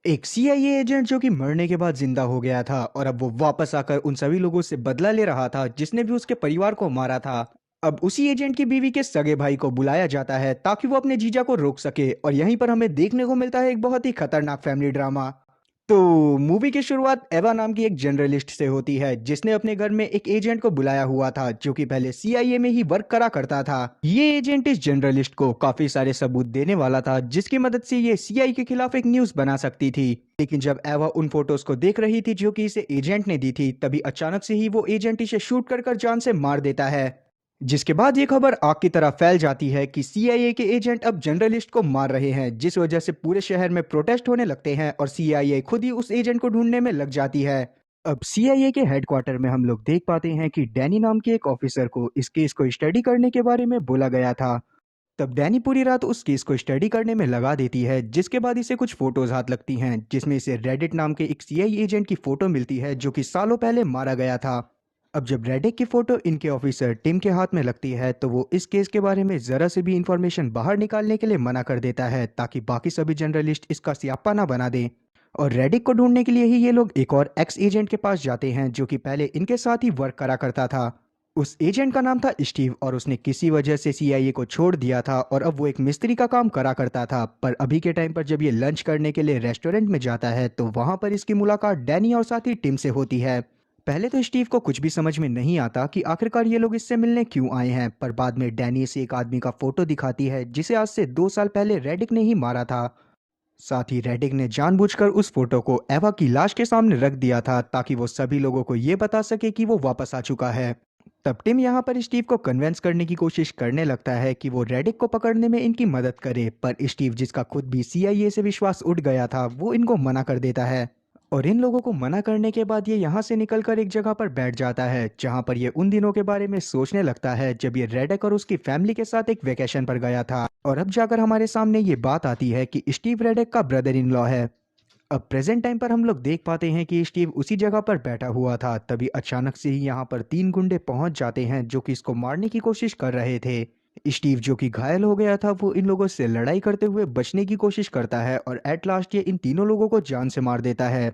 एक CIA agent जो कि मरने के बाद जिंदा हो गया था और अब वो वापस आकर उन सभी लोगों से बदला ले रहा था जिसने भी उसके परिवार को मारा था। अब उसी एजेंट की बीवी के सगे भाई को बुलाया जाता है ताकि वो अपने जीजा को रोक सके और यहीं पर हमें देखने को मिलता है एक बहुत ही खतरनाक फैमिली ड्रामा। तो मूवी की शुरुआत एवा नाम की एक जर्नलिस्ट से होती है जिसने अपने घर में एक एजेंट को बुलाया हुआ था जो कि पहले सीआईए में ही वर्क करा करता था। ये एजेंट इस जर्नलिस्ट को काफी सारे सबूत देने वाला था जिसकी मदद से ये सीआईए के खिलाफ एक न्यूज बना सकती थी। लेकिन जब एवा उन फोटोज को देख रही थी जो कि इसे एजेंट ने दी थी तभी अचानक से ही वो एजेंट इसे शूट कर जान से मार देता है। जिसके बाद ये खबर आग की तरह फैल जाती है कि सीआईए के एजेंट अब जर्नलिस्ट को मार रहे हैं जिस वजह से पूरे शहर में प्रोटेस्ट होने लगते हैं और सीआईए खुद ही उस एजेंट को ढूंढने में लग जाती है। अब सीआईए के हेडक्वार्टर में हम लोग देख पाते हैं कि डैनी नाम के एक ऑफिसर को इस केस को स्टडी करने के बारे में बोला गया था। तब डैनी पूरी रात उस केस को स्टडी करने में लगा देती है जिसके बाद इसे कुछ फोटोज हाथ लगती हैं जिसमें इसे रेडिट नाम के एक सीआईए एजेंट की फोटो मिलती है जो कि सालों पहले मारा गया था। अब जब रेडिक की फोटो इनके ऑफिसर टिम के हाथ में लगती है तो वो इस केस के बारे में जरा से भी इंफॉर्मेशन बाहर निकालने के लिए मना कर देता है ताकि बाकी सभी जर्नलिस्ट इसका स्यापा ना बना दें। और रेडिक को ढूंढने के लिए ही ये लोग एक और एक्स एजेंट के पास जाते हैं जो कि पहले इनके साथ ही वर्क करा करता था। उस एजेंट का नाम था स्टीव और उसने किसी वजह से सीआईए को छोड़ दिया था और अब वो एक मिस्त्री का काम करा करता था। पर अभी के टाइम पर जब ये लंच करने के लिए रेस्टोरेंट में जाता है तो वहां पर इसकी मुलाकात डैनी और साथ ही टिम से होती है। पहले तो स्टीव को कुछ भी समझ में नहीं आता कि आखिरकार ये लोग इससे मिलने क्यों आए हैं, पर बाद में डैनी से एक आदमी का फोटो दिखाती है जिसे आज से 2 साल पहले रेडिक ने ही मारा था। साथ ही रेडिक ने जानबूझकर उस फोटो को एवा की लाश के सामने रख दिया था ताकि वो सभी लोगों को ये बता सके कि वो वापस आ चुका है। तब टिम यहाँ पर स्टीव को कन्विंस करने की कोशिश करने लगता है कि वो रेडिक को पकड़ने में इनकी मदद करे, पर स्टीव जिसका खुद भी सीआईए से विश्वास उठ गया था वो इनको मना कर देता है। और इन लोगों को मना करने के बाद ये यहाँ से निकलकर एक जगह पर बैठ जाता है जहाँ पर ये उन दिनों के बारे में सोचने लगता है जब ये रेडिक और उसकी फैमिली के साथ एक वेकेशन पर गया था। और अब जाकर हमारे सामने ये बात आती है कि स्टीव रेडिक का ब्रदर इन लॉ है। अब प्रेजेंट टाइम पर हम लोग देख पाते हैं कि स्टीव उसी जगह पर बैठा हुआ था तभी अचानक से ही यहाँ पर 3 गुंडे पहुंच जाते हैं जो कि इसको मारने की कोशिश कर रहे थे। स्टीव जो कि घायल हो गया था वो इन लोगों से लड़ाई करते हुए बचने की कोशिश करता है और एट लास्ट ये इन तीनों लोगों को जान से मार देता है।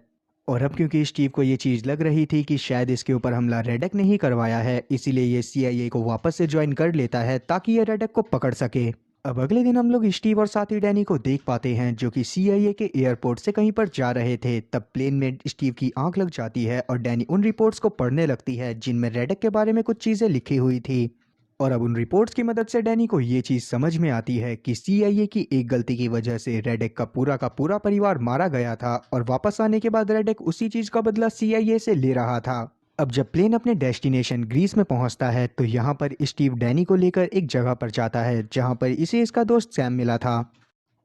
और अब क्योंकि स्टीव को ये चीज़ लग रही थी कि शायद इसके ऊपर हमला रेडक ने ही करवाया है इसीलिए ये सीआईए को वापस से ज्वाइन कर लेता है ताकि ये रेडक को पकड़ सके। अब अगले दिन हम लोग स्टीव और साथी डैनी को देख पाते हैं जो कि सीआईए के एयरपोर्ट से कहीं पर जा रहे थे। तब प्लेन में स्टीव की आंख लग जाती है और डैनी उन रिपोर्ट्स को पढ़ने लगती है जिनमें रेडक के बारे में कुछ चीज़ें लिखी हुई थी। और अब उन रिपोर्ट्स की मदद से डैनी को ये चीज़ समझ में आती है कि सीआईए की एक गलती की वजह से रेडेक का पूरा परिवार मारा गया था और वापस आने के बाद रेडेक उसी चीज़ का बदला सीआईए से ले रहा था। अब जब प्लेन अपने डेस्टिनेशन ग्रीस में पहुंचता है तो यहाँ पर स्टीव डैनी को लेकर एक जगह पर जाता है जहाँ पर इसे इसका दोस्त सैम मिला था।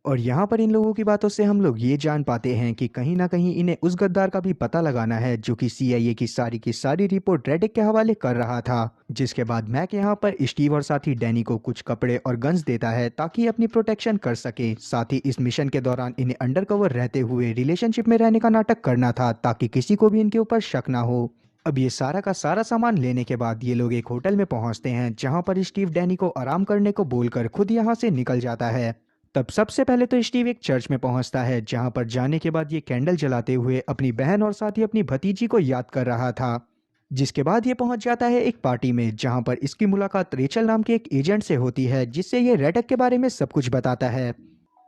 और यहाँ पर इन लोगों की बातों से हम लोग ये जान पाते हैं कि कहीं ना कहीं इन्हें उस गद्दार का भी पता लगाना है जो कि सीआईए की सारी रिपोर्ट रेडिक के हवाले कर रहा था। जिसके बाद मैक यहाँ पर स्टीव और साथी डैनी को कुछ कपड़े और गन्स देता है ताकि अपनी प्रोटेक्शन कर सके। साथ ही इस मिशन के दौरान इन्हें अंडरकवर रहते हुए रिलेशनशिप में रहने का नाटक करना था ताकि किसी को भी इनके ऊपर शक ना हो। अब ये सारा का सारा सामान लेने के बाद ये लोग एक होटल में पहुंचते हैं जहां पर स्टीव डैनी को आराम करने को बोलकर खुद यहां से निकल जाता है। तब सबसे पहले तो स्टीव एक चर्च में पहुंचता है जहां पर जाने के बाद ये कैंडल जलाते हुए अपनी बहन और साथ ही अपनी भतीजी को याद कर रहा था। जिसके बाद ये पहुंच जाता है एक पार्टी में जहां पर इसकी मुलाकात रेचल नाम के एक एजेंट से होती है जिससे ये रेडक के बारे में सब कुछ बताता है।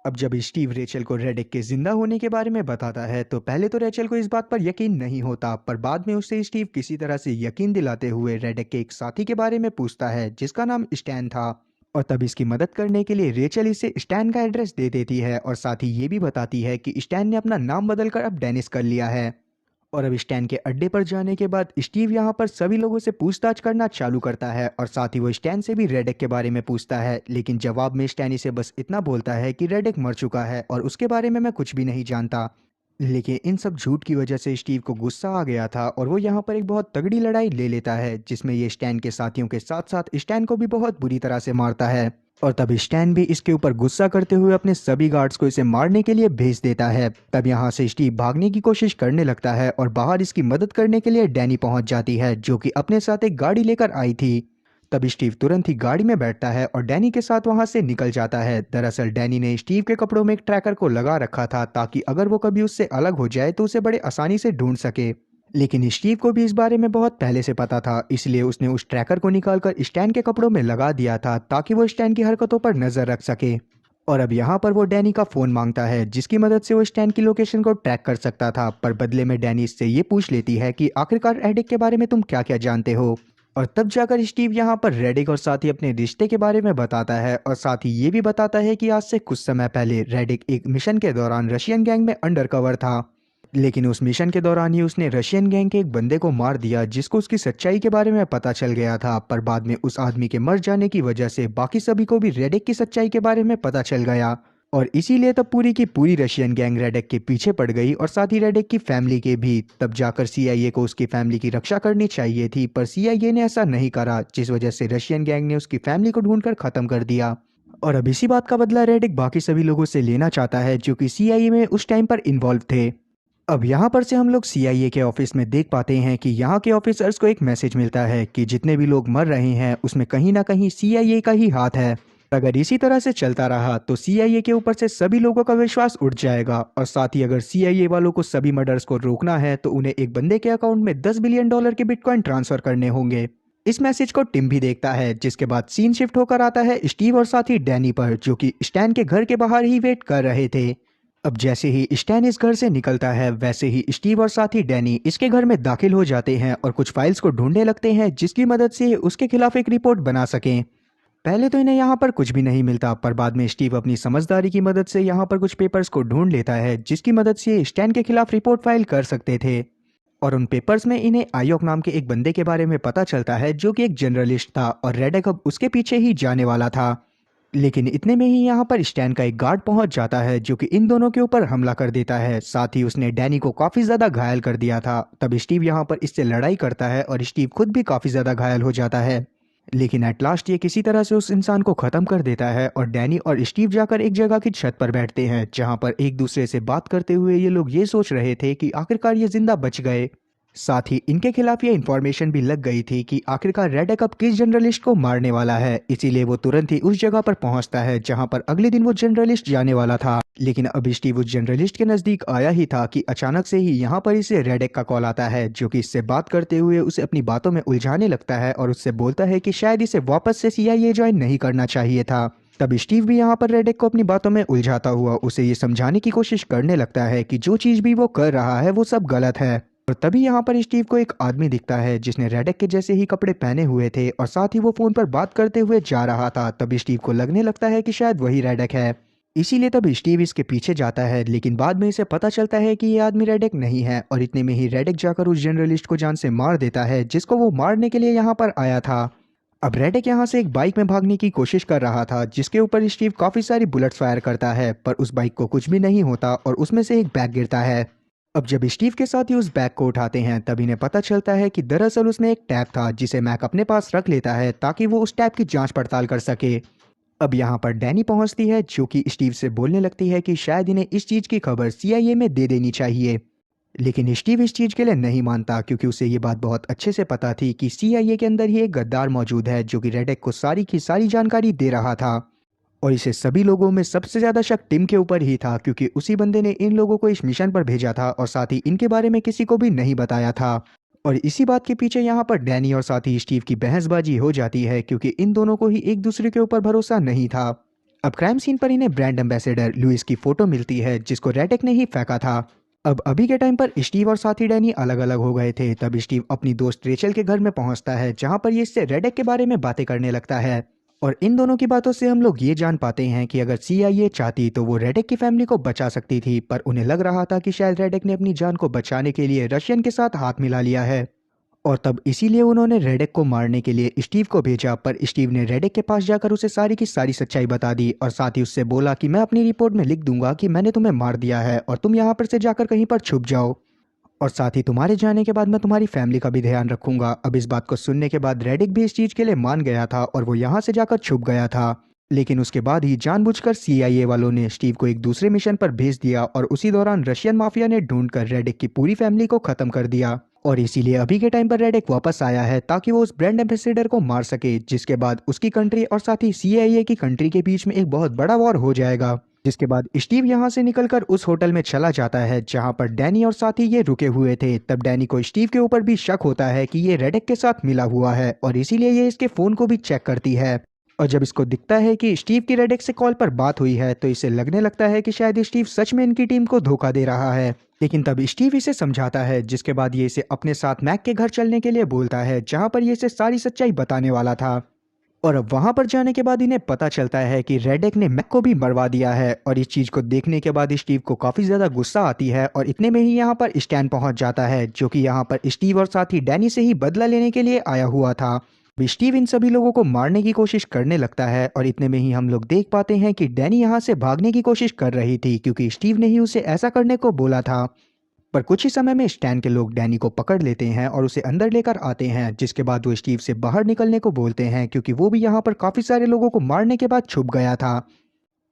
अब जब स्टीव रेचल को रेडिक के जिंदा होने के बारे में बताता है तो पहले तो रेचल को इस बात पर यकीन नहीं होता, पर बाद में उससे स्टीव किसी तरह से यकीन दिलाते हुए रेडिक के एक साथी के बारे में पूछता है जिसका नाम स्टैन था। और तब इसकी मदद करने के लिए रेचल इसे स्टैन का एड्रेस दे देती है और साथ ही ये भी बताती है कि स्टैन ने अपना नाम बदलकर अब डेनिस कर लिया है। और अब स्टैन के अड्डे पर जाने के बाद स्टीव यहाँ पर सभी लोगों से पूछताछ करना चालू करता है और साथ ही वो स्टैन से भी रेडिक के बारे में पूछता है, लेकिन जवाब में स्टैन इसे बस इतना बोलता है कि रेडिक मर चुका है और उसके बारे में मैं कुछ भी नहीं जानता। लेकिन इन सब झूठ की वजह से स्टीव को गुस्सा आ गया था और वो यहाँ पर एक बहुत तगड़ी लड़ाई ले लेता है जिसमें ये स्टैन के साथियों के साथ साथ स्टैन को भी बहुत बुरी तरह से मारता है। और तब स्टैन भी इसके ऊपर गुस्सा करते हुए अपने सभी गार्ड्स को इसे मारने के लिए भेज देता है। तब यहाँ से स्टीव भागने की कोशिश करने लगता है और बाहर इसकी मदद करने के लिए डैनी पहुंच जाती है जो कि अपने साथ एक गाड़ी लेकर आई थी। तब स्टीव तुरंत ही गाड़ी में बैठता है और डैनी के साथ वहां से निकल जाता है। दरअसल डैनी ने स्टीव के कपड़ों में एक ट्रैकर को लगा रखा था ताकि अगर वो कभी उससे अलग हो जाए तो उसे बड़े आसानी से ढूंढ सके। लेकिन स्टीव को भी इस बारे में बहुत पहले से पता था, इसलिए उसने उस ट्रैकर को निकालकर स्टैन के कपड़ों में लगा दिया था ताकि वो स्टैन की हरकतों पर नजर रख सके। और अब यहाँ पर वो डैनी का फोन मांगता है जिसकी मदद से वो स्टैन की लोकेशन को ट्रैक कर सकता था, पर बदले में डैनी इससे ये पूछ लेती है कि आखिरकार रेडिक के बारे में तुम क्या क्या जानते हो। और तब जाकर स्टीव यहाँ पर रेडिक और साथ ही अपने रिश्ते के बारे में बताता है और साथ ही ये भी बताता है कि आज से कुछ समय पहले रेडिक एक मिशन के दौरान रशियन गैंग में अंडर कवर था, लेकिन उस मिशन के दौरान ही उसने रशियन गैंग के एक बंदे को मार दिया जिसको उसकी सच्चाई के बारे में पता चल गया था। पर बाद में उस आदमी के मर जाने की वजह से बाकी सभी को भी रेडिक की सच्चाई के बारे में पता चल गया और इसीलिए तब पूरी की पूरी रशियन गैंग रेडिक के पीछे पड़ गई और साथ ही रेडिक की फैमिली के भी। तब जाकर सीआईए को उसकी फैमिली की रक्षा करनी चाहिए थी, पर सीआईए ने ऐसा नहीं करा, जिस वजह से रशियन गैंग ने उसकी फैमिली को ढूंढकर खत्म कर दिया। और अब इसी बात का बदला रेडिक बाकी सभी लोगों से लेना चाहता है जो कि सीआईए में उस टाइम पर इन्वॉल्व थे। अब यहाँ पर से हम लोग सीआईए के ऑफिस में देख पाते हैं कि यहाँ के ऑफिसर्स को एक मैसेज मिलता है कि जितने भी लोग मर रहे हैं उसमें कहीं ना कहीं सीआईए का ही हाथ है। अगर इसी तरह से चलता रहा तो सीआईए के ऊपर से सभी लोगों का विश्वास उठ जाएगा और साथ ही अगर सीआईए वालों को सभी मर्डर्स को रोकना है तो उन्हें एक बंदे के अकाउंट में $10 बिलियन के बिटकॉइन ट्रांसफर करने होंगे। इस मैसेज को टिम भी देखता है, जिसके बाद सीन शिफ्ट होकर आता है स्टीव और साथ ही डैनी पर, जो कि स्टैन के घर के बाहर ही वेट कर रहे थे। अब जैसे ही स्टैन इस घर से निकलता है वैसे ही स्टीव और साथ ही डैनी इसके घर में दाखिल हो जाते हैं और कुछ फाइल्स को ढूंढने लगते हैं जिसकी मदद से उसके खिलाफ एक रिपोर्ट बना सकें। पहले तो इन्हें यहाँ पर कुछ भी नहीं मिलता, पर बाद में स्टीव अपनी समझदारी की मदद से यहाँ पर कुछ पेपर्स को ढूंढ लेता है जिसकी मदद से स्टैन के खिलाफ रिपोर्ट फाइल कर सकते थे। और उन पेपर्स में इन्हें आयोक नाम के एक बंदे के बारे में पता चलता है जो कि एक जर्नलिस्ट था और रेडिक अब उसके पीछे ही जाने वाला था। लेकिन इतने में ही यहाँ पर स्टैन का एक गार्ड पहुंच जाता है जो कि इन दोनों के ऊपर हमला कर देता है, साथ ही उसने डैनी को काफी ज्यादा घायल कर दिया था। तब स्टीव यहाँ पर इससे लड़ाई करता है और स्टीव खुद भी काफी ज्यादा घायल हो जाता है, लेकिन एट लास्ट ये किसी तरह से उस इंसान को खत्म कर देता है और डैनी और स्टीव जाकर एक जगह की छत पर बैठते हैं जहां पर एक दूसरे से बात करते हुए ये लोग ये सोच रहे थे कि आखिरकार ये जिंदा बच गए। साथ ही इनके खिलाफ ये इन्फॉर्मेशन भी लग गई थी कि आखिरकार रेडिक अब किस जर्नलिस्ट को मारने वाला है, इसीलिए वो तुरंत ही उस जगह पर पहुंचता है जहां पर अगले दिन वो जर्नलिस्ट जाने वाला था। लेकिन अब स्टीव उस जर्नलिस्ट के नजदीक आया ही था कि अचानक से ही यहाँ पर इसे रेडिक का कॉल आता है जो कि इससे बात करते हुए उसे अपनी बातों में उलझाने लगता है और उससे बोलता है कि शायद इसे वापस से सीआईए ज्वाइन नहीं करना चाहिए था। तब स्टीव भी यहाँ पर रेडिक को अपनी बातों में उलझाता हुआ उसे ये समझाने की कोशिश करने लगता है कि जो चीज भी वो कर रहा है वो सब गलत है। और तभी यहाँ पर स्टीव को एक आदमी दिखता है जिसने रेडिक के जैसे ही कपड़े पहने हुए थे और साथ ही वो फोन पर बात करते हुए जा रहा था। तब स्टीव को लगने लगता है कि शायद वही रेडिक है, इसीलिए तब स्टीव इसके पीछे जाता है, लेकिन बाद में इसे पता चलता है कि ये आदमी रेडिक नहीं है और इतने में ही रेडिक जाकर उस जर्नलिस्ट को जान से मार देता है जिसको वो मारने के लिए यहाँ पर आया था। अब रेडिक यहाँ से एक बाइक में भागने की कोशिश कर रहा था जिसके ऊपर स्टीव काफी सारी बुलेट्स फायर करता है, पर उस बाइक को कुछ भी नहीं होता और उसमें से एक बैग गिरता है। अब जब स्टीव के साथ ही उस बैग को उठाते हैं तब इन्हें पता चलता है कि दरअसल उसमें एक टैब था जिसे मैक अपने पास रख लेता है ताकि वो उस टैब की जांच पड़ताल कर सके। अब यहाँ पर डैनी पहुंचती है जो कि स्टीव से बोलने लगती है कि शायद इन्हें इस चीज की खबर सीआईए में दे देनी चाहिए, लेकिन स्टीव इस चीज के लिए नहीं मानता क्योंकि उसे ये बात बहुत अच्छे से पता थी कि सीआईए के अंदर ही एक गद्दार मौजूद है जो कि रेडिक को सारी की सारी जानकारी दे रहा था। और इसे सभी लोगों में सबसे ज्यादा शक टिम के ऊपर ही था क्योंकि उसी बंदे ने इन लोगों को इस मिशन पर भेजा था और साथ ही इनके बारे में किसी को भी नहीं बताया था। और इसी बात के पीछे यहाँ पर डैनी और साथ ही स्टीव की बहसबाजी हो जाती है क्योंकि इन दोनों को ही एक दूसरे के ऊपर भरोसा नहीं था। अब क्राइम सीन पर इन्हें ब्रांड एम्बेसडर लुइस की फोटो मिलती है जिसको रेडिक ने ही फेंका था। अब अभी के टाइम पर स्टीव और साथी डैनी अलग अलग हो गए थे। तब स्टीव अपनी दोस्त रेचल के घर में पहुंचता है जहां पर ये इससे रेडिक के बारे में बातें करने लगता है और इन दोनों की बातों से हम लोग ये जान पाते हैं कि अगर सीआईए चाहती तो वो रेडिक की फैमिली को बचा सकती थी, पर उन्हें लग रहा था कि शायद रेडिक ने अपनी जान को बचाने के लिए रशियन के साथ हाथ मिला लिया है और तब इसीलिए उन्होंने रेडिक को मारने के लिए स्टीव को भेजा। पर स्टीव ने रेडिक के पास जाकर उसे सारी की सारी सच्चाई बता दी और साथ ही उससे बोला कि मैं अपनी रिपोर्ट में लिख दूंगा कि मैंने तुम्हें मार दिया है और तुम यहाँ पर से जाकर कहीं पर छुप जाओ और साथ ही तुम्हारे जाने के बाद मैं तुम्हारी फैमिली का भी ध्यान रखूंगा। अब इस बात को सुनने के बाद रेडिक भी इस चीज के लिए मान गया था और वो यहाँ से जाकर छुप गया था, लेकिन उसके बाद ही जानबूझकर सीआईए वालों ने स्टीव को एक दूसरे मिशन पर भेज दिया और उसी दौरान रशियन माफिया ने ढूंढकर रेडिक की पूरी फैमिली को खत्म कर दिया। और इसीलिए अभी के टाइम पर रेडेक वापस आया है ताकि वो उस ब्रांड एम्बेसडर को मार सके, जिसके बाद उसकी कंट्री और साथ ही सीआईए की कंट्री के बीच में एक बहुत बड़ा वॉर हो जाएगा। जिसके बाद स्टीव यहाँ से निकलकर उस होटल में चला जाता है जहाँ पर डैनी और साथ ही ये रुके हुए थे। तब डैनी को स्टीव के ऊपर भी शक होता है कि ये रेडेक के साथ मिला हुआ है और इसीलिए ये इसके फोन को भी चेक करती है। और जब इसको दिखता है कि स्टीव की रेडेक से कॉल पर बात हुई है तो इसे लगने लगता है कि शायद स्टीव सच में इनकी टीम को धोखा दे रहा है। लेकिन तब स्टीव इसे समझाता है, जिसके बाद ये इसे अपने साथ मैक के घर चलने के लिए बोलता है जहां पर ये इसे सारी सच्चाई बताने वाला था। और अब वहां पर जाने के बाद इन्हें पता चलता है कि रेडेक ने मैक को भी मरवा दिया है। और इस चीज को देखने के बाद स्टीव को काफी ज्यादा गुस्सा आती है और इतने में ही यहाँ पर स्टैन पहुंच जाता है, जो कि यहाँ पर स्टीव और साथ ही डैनी से ही बदला लेने के लिए आया हुआ था। अब स्टीव इन सभी लोगों को मारने की कोशिश करने लगता है और इतने में ही हम लोग देख पाते हैं कि डैनी यहाँ से भागने की कोशिश कर रही थी, क्योंकि स्टीव ने ही उसे ऐसा करने को बोला था। पर कुछ ही समय में स्टैन के लोग डैनी को पकड़ लेते हैं और उसे अंदर लेकर आते हैं, जिसके बाद वो स्टीव से बाहर निकलने को बोलते हैं, क्योंकि वो भी यहाँ पर काफी सारे लोगों को मारने के बाद छुप गया था।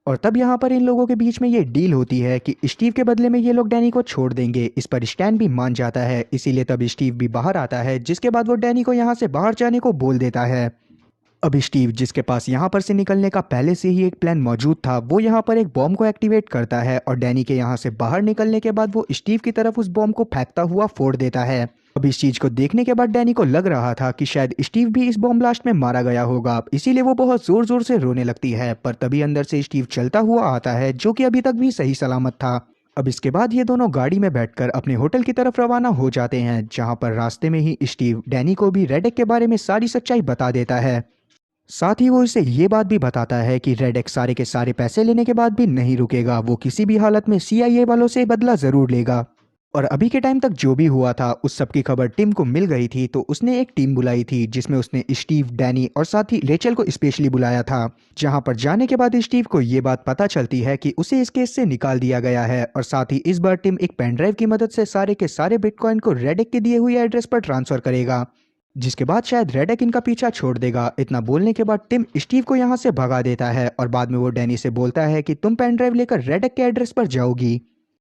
और तब यहाँ पर इन लोगों के बीच में ये डील होती है कि स्टीव के बदले में ये लोग डैनी को छोड़ देंगे। इस पर स्टैन भी मान जाता है, इसीलिए तब स्टीव भी बाहर आता है, जिसके बाद वो डैनी को यहाँ से बाहर जाने को बोल देता है। अब स्टीव, जिसके पास यहाँ पर से निकलने का पहले से ही एक प्लान मौजूद था, वो यहाँ पर एक बॉम्ब को एक्टिवेट करता है और डैनी के यहाँ से बाहर निकलने के बाद वो स्टीव की तरफ उस बॉम्ब को फेंकता हुआ फोड़ देता है। अब इस चीज को देखने के बाद डैनी को लग रहा था कि शायद स्टीव भी इस बॉम्ब ब्लास्ट में मारा गया होगा, इसीलिए वो बहुत जोर जोर से रोने लगती है। पर तभी अंदर से स्टीव चलता हुआ आता है, जो कि अभी तक भी सही सलामत था। अब इसके बाद ये दोनों गाड़ी में बैठकर अपने होटल की तरफ रवाना हो जाते हैं, जहां पर रास्ते में ही स्टीव डैनी को भी रेडेक के बारे में सारी सच्चाई बता देता है। साथ ही वो इसे ये बात भी बताता है कि रेडेक सारे के सारे पैसे लेने के बाद भी नहीं रुकेगा, वो किसी भी हालत में सीआईए वालों से बदला जरूर लेगा। और अभी के टाइम तक जो भी हुआ था उस सब की खबर टिम को मिल गई थी, तो उसने एक टीम बुलाई थी जिसमें उसने स्टीव, डैनी और साथ ही रेचल को स्पेशली बुलाया था। जहां पर जाने के बाद स्टीव को ये बात पता चलती है कि उसे इस केस से निकाल दिया गया है और साथ ही इस बार टिम एक पेनड्राइव की मदद से सारे के सारे बिटकॉइन को रेडेक के दिए हुए एड्रेस पर ट्रांसफर करेगा, जिसके बाद शायद रेडेक इनका पीछा छोड़ देगा। इतना बोलने के बाद टिम स्टीव को यहाँ से भगा देता है और बाद में वो डैनी से बोलता है कि तुम पेन ड्राइव लेकर रेडेक के एड्रेस पर जाओगी।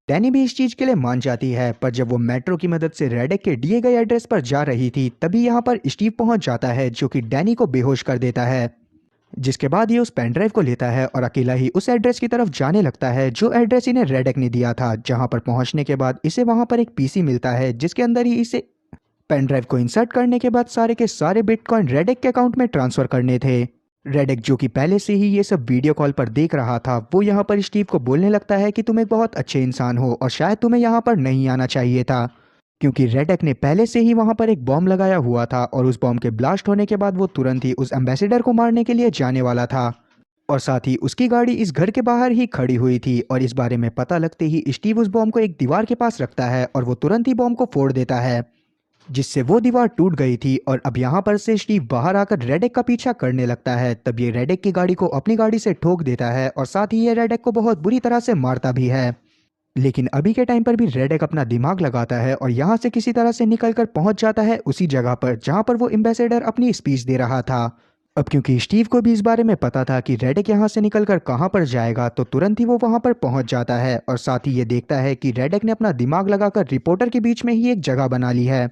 डैनी भी इस चीज के लिए मान जाती है, पर जब वो मेट्रो की मदद से रेडेक के दिए गए एड्रेस पर जा रही थी तभी यहाँ पर स्टीव पहुंच जाता है, जो कि डैनी को बेहोश कर देता है। जिसके बाद ये उस पेन ड्राइव को लेता है और अकेला ही उस एड्रेस की तरफ जाने लगता है जो एड्रेस इन्हें रेडेक ने दिया था। जहां पर पहुंचने के बाद इसे वहां पर एक पीसी मिलता है, जिसके अंदर ही इसे पेन ड्राइव को इंसर्ट करने के बाद सारे के सारे बिटकॉइन रेडेक के अकाउंट में ट्रांसफर करने थे। रेडेक, जो कि पहले से ही ये सब वीडियो कॉल पर देख रहा था, वो यहाँ पर स्टीव को बोलने लगता है कि तुम एक बहुत अच्छे इंसान हो और शायद तुम्हें यहाँ पर नहीं आना चाहिए था, क्योंकि रेडेक ने पहले से ही वहां पर एक बॉम्ब लगाया हुआ था और उस बॉम्ब के ब्लास्ट होने के बाद वो तुरंत ही उस एम्बेसडर को मारने के लिए जाने वाला था। और साथ ही उसकी गाड़ी इस घर के बाहर ही खड़ी हुई थी और इस बारे में पता लगते ही स्टीव उस बॉम्ब को एक दीवार के पास रखता है और वो तुरंत ही बॉम्ब को फोड़ देता है, जिससे वो दीवार टूट गई थी। और अब यहाँ पर से स्टीव बाहर आकर रेडेक का पीछा करने लगता है। तब ये रेडेक की गाड़ी को अपनी गाड़ी से ठोक देता है और साथ ही ये रेडेक को बहुत बुरी तरह से मारता भी है। लेकिन अभी के टाइम पर भी रेडेक अपना दिमाग लगाता है और यहाँ से किसी तरह से निकलकर पहुंच जाता है उसी जगह पर जहाँ पर वो एम्बेसडर अपनी स्पीच दे रहा था। अब क्योंकि स्टीव को भी इस बारे में पता था कि रेडेक यहाँ से निकलकर कहाँ पर जाएगा, तो तुरंत ही वो वहां पर पहुंच जाता है और साथ ही ये देखता है कि रेडेक ने अपना दिमाग लगाकर रिपोर्टर के बीच में ही एक जगह बना ली है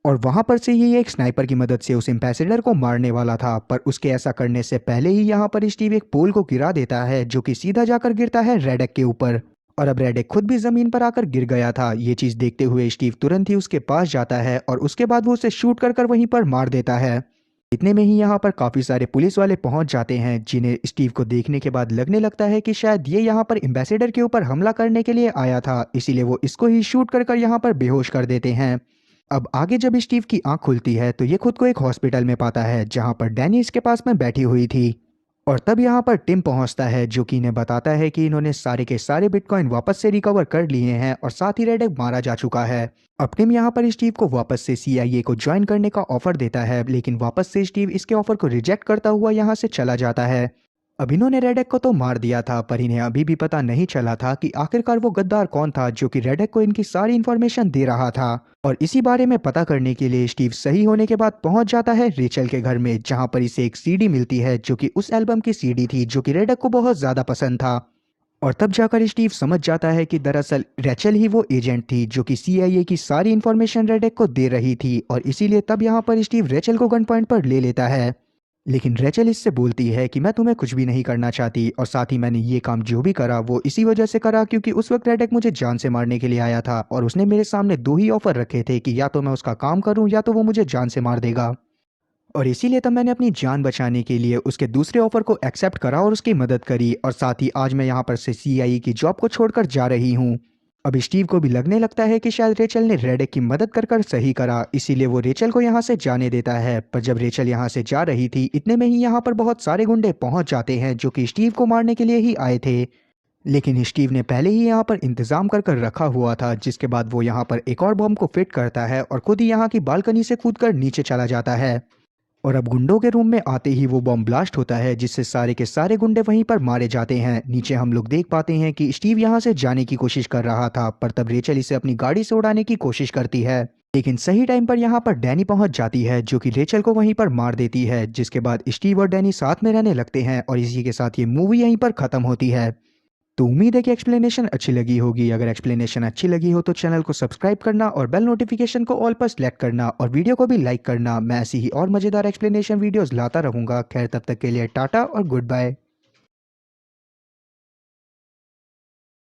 और वहां पर से ही एक स्नाइपर की मदद से उस एम्बेसडर को मारने वाला था। पर उसके ऐसा करने से पहले ही यहाँ पर स्टीव एक पोल को गिरा देता है, जो कि सीधा जाकर गिरता है रेडेक के ऊपर। और अब रेडेक खुद भी जमीन पर आकर गिर गया था। ये चीज देखते हुए स्टीव तुरंत ही उसके पास जाता है और उसके बाद वो उसे शूट कर वहीं पर मार देता है। इतने में ही यहाँ पर काफी सारे पुलिस वाले पहुंच जाते हैं, जिन्हें स्टीव को देखने के बाद लगने लगता है कि शायद ये यहाँ पर एम्बेसडर के ऊपर हमला करने के लिए आया था, इसीलिए वो इसको ही शूट कर यहाँ पर बेहोश कर देते हैं। अब आगे जब स्टीव की आंख खुलती है तो ये खुद को एक हॉस्पिटल में पाता है, जहां पर डैनी इसके पास में बैठी हुई थी। और तब यहाँ पर टिम पहुंचता है, जो कि इन्हें बताता है कि इन्होंने सारे के सारे बिटकॉइन वापस से रिकवर कर लिए हैं और साथ ही रेडेक मारा जा चुका है। अब टिम यहाँ पर स्टीव को वापस से सीआईए को ज्वाइन करने का ऑफर देता है, लेकिन वापस से स्टीव इसके ऑफर को रिजेक्ट करता हुआ यहाँ से चला जाता है। अब इन्होंने रेडेक को तो मार दिया था, पर इन्हें अभी भी पता नहीं चला था कि आखिरकार वो गद्दार कौन था जो कि रेडेक को इनकी सारी इन्फॉर्मेशन दे रहा था। और इसी बारे में पता करने के लिए स्टीव सही होने के बाद पहुंच जाता है रेचल के घर में, जहां पर इसे एक सीडी मिलती है, जो कि उस एल्बम की सीडी थी जो कि रेडेक को बहुत ज्यादा पसंद था। और तब जाकर स्टीव समझ जाता है कि दरअसल रेचल ही वो एजेंट थी जो कि सीआईए की सारी इन्फॉर्मेशन रेडेक को दे रही थी, और इसीलिए तब यहाँ पर स्टीव रेचल को गन पॉइंट पर ले लेता है। लेकिन रेचल इससे बोलती है कि मैं तुम्हें कुछ भी नहीं करना चाहती, और साथ ही मैंने ये काम जो भी करा वो इसी वजह से करा क्योंकि उस वक्त रेडेक मुझे जान से मारने के लिए आया था, और उसने मेरे सामने दो ही ऑफर रखे थे कि या तो मैं उसका काम करूं या तो वो मुझे जान से मार देगा। और इसीलिए तब मैंने अपनी जान बचाने के लिए उसके दूसरे ऑफर को एक्सेप्ट करा और उसकी मदद करी, और साथ ही आज मैं यहाँ पर से सीआईए की जॉब को छोड़कर जा रही हूँ। अब स्टीव को भी लगने लगता है कि शायद रेचल ने रेडेक की मदद कर कर सही करा, इसीलिए वो रेचल को यहाँ से जाने देता है। पर जब रेचल यहाँ से जा रही थी इतने में ही यहाँ पर बहुत सारे गुंडे पहुंच जाते हैं जो कि स्टीव को मारने के लिए ही आए थे। लेकिन स्टीव ने पहले ही यहाँ पर इंतजाम कर कर रखा हुआ था, जिसके बाद वो यहाँ पर एक और बम को फिट करता है और खुद ही यहाँ की बालकनी से कूदकर नीचे चला जाता है। और अब गुंडों के रूम में आते ही वो बम ब्लास्ट होता है, जिससे सारे के सारे गुंडे वहीं पर मारे जाते हैं। नीचे हम लोग देख पाते हैं कि स्टीव यहाँ से जाने की कोशिश कर रहा था, पर तब रेचल इसे अपनी गाड़ी से उड़ाने की कोशिश करती है। लेकिन सही टाइम पर यहाँ पर डैनी पहुंच जाती है जो कि रेचल को वहीं पर मार देती है, जिसके बाद स्टीव और डैनी साथ में रहने लगते हैं, और इसी के साथ ये मूवी यहीं पर खत्म होती है। तो उम्मीद है कि एक्सप्लेनेशन अच्छी लगी होगी। अगर एक्सप्लेनेशन अच्छी लगी हो तो चैनल को सब्सक्राइब करना और बेल नोटिफिकेशन को ऑल पर सेलेक्ट करना, और वीडियो को भी लाइक करना। मैं ऐसी ही और मज़ेदार एक्सप्लेनेशन वीडियोस लाता रहूँगा। खैर तब तक के लिए टाटा और गुड बाय।